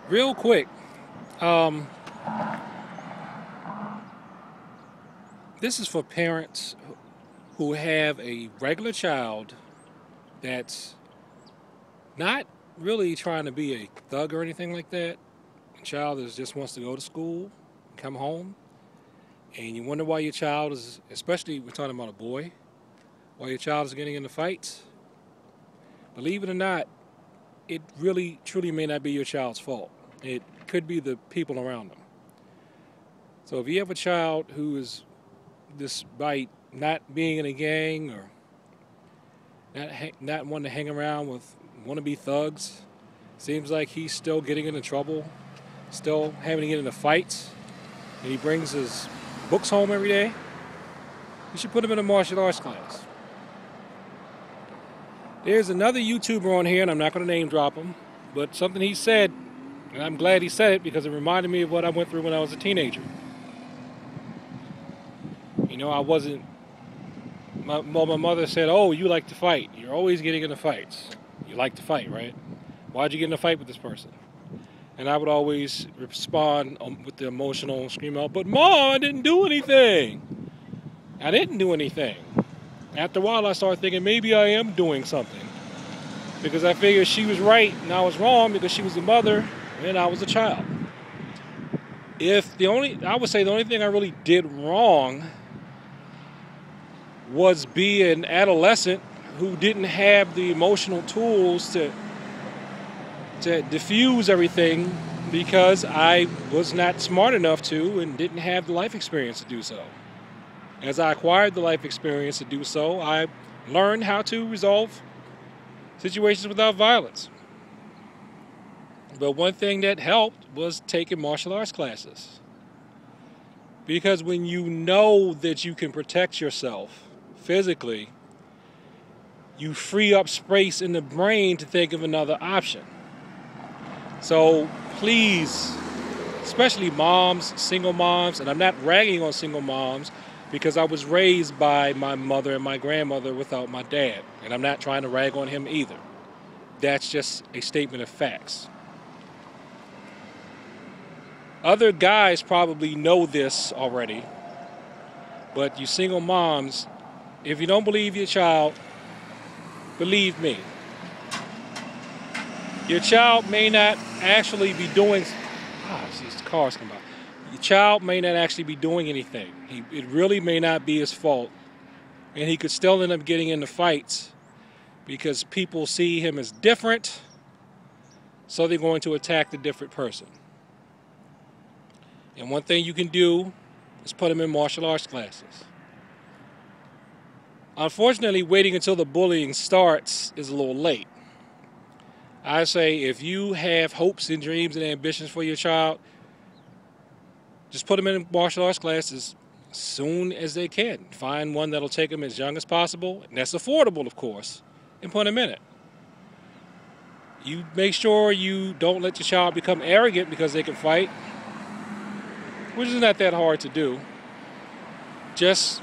Real quick, um, this is for parents who have a regular child that's not really trying to be a thug or anything like that. A child that just wants to go to school, come home, and you wonder why your child is, especially we're talking about a boy, why your child is getting into fights. Believe it or not, it really truly may not be your child's fault. It could be the people around them. So if you have a child who is, despite not being in a gang or not wanting to hang around with wannabe thugs, seems like he's still getting into trouble, still having to get into fights, and he brings his books home every day, you should put him in a martial arts class. There's another YouTuber on here, and I'm not going to name drop him, but something he said, and I'm glad he said it because it reminded me of what I went through when I was a teenager. You know, I wasn't. My mother said, "Oh, you like to fight. You're always getting into fights. You like to fight, right? Why'd you get in a fight with this person?" And I would always respond with the emotional scream out, "But Mom, I didn't do anything. I didn't do anything." After a while, I started thinking maybe I am doing something because I figured she was right and I was wrong because she was the mother and I was a child. I would say the only thing I really did wrong was be an adolescent who didn't have the emotional tools to diffuse everything because I was not smart enough to and didn't have the life experience to do so. As I acquired the life experience to do so, I learned how to resolve situations without violence. But one thing that helped was taking martial arts classes. Because when you know that you can protect yourself physically, you free up space in the brain to think of another option. So please, especially moms, single moms, and I'm not ragging on single moms because I was raised by my mother and my grandmother without my dad. And I'm not trying to rag on him either. That's just a statement of facts. Other guys probably know this already, but you single moms, if you don't believe your child, believe me. Your child may not actually be doing. These cars come by. Your child may not actually be doing anything. It really may not be his fault, and he could still end up getting into fights because people see him as different, so they're going to attack the different person. And one thing you can do is put him in martial arts classes. Unfortunately, waiting until the bullying starts is a little late. I say if you have hopes and dreams and ambitions for your child, just put them in martial arts classes as soon as they can. Find one that'll take them as young as possible, and that's affordable, of course, and put them in it. You make sure you don't let your child become arrogant because they can fight, which is not that hard to do. Just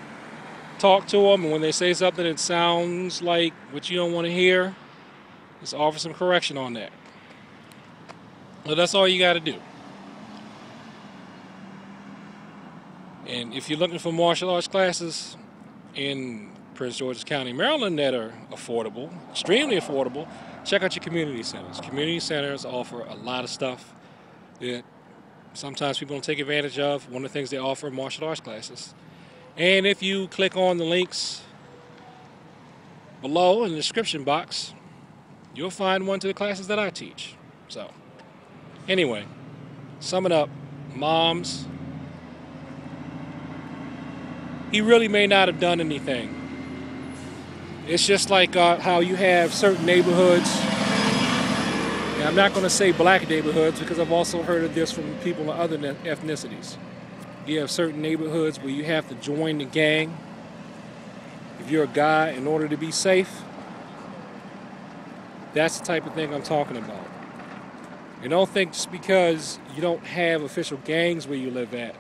talk to them, and when they say something that sounds like what you don't want to hear, just offer some correction on that. So that's all you got to do. And if you're looking for martial arts classes in Prince George's County, Maryland that are affordable, extremely affordable, check out your community centers. Community centers offer a lot of stuff that sometimes people don't take advantage of. One of the things they offer are martial arts classes. And if you click on the links below in the description box, you'll find one to the classes that I teach. So, anyway, sum it up, moms, he really may not have done anything. It's just like how you have certain neighborhoods, and I'm not going to say black neighborhoods because I've also heard of this from people of other ethnicities. You have certain neighborhoods where you have to join the gang if you're a guy in order to be safe. That's the type of thing I'm talking about. And don't think just because you don't have official gangs where you live at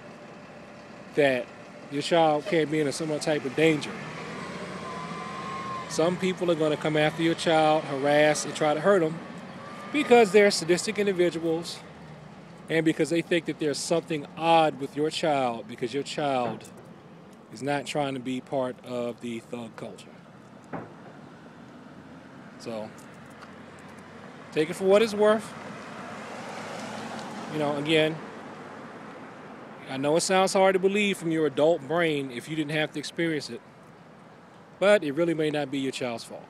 that your child can't be in some type of danger. Some people are going to come after your child, harass, and try to hurt them because they're sadistic individuals and because they think that there's something odd with your child because your child is not trying to be part of the thug culture. So take it for what it's worth. Again, I know it sounds hard to believe from your adult brain if you didn't have to experience it, but it really may not be your child's fault.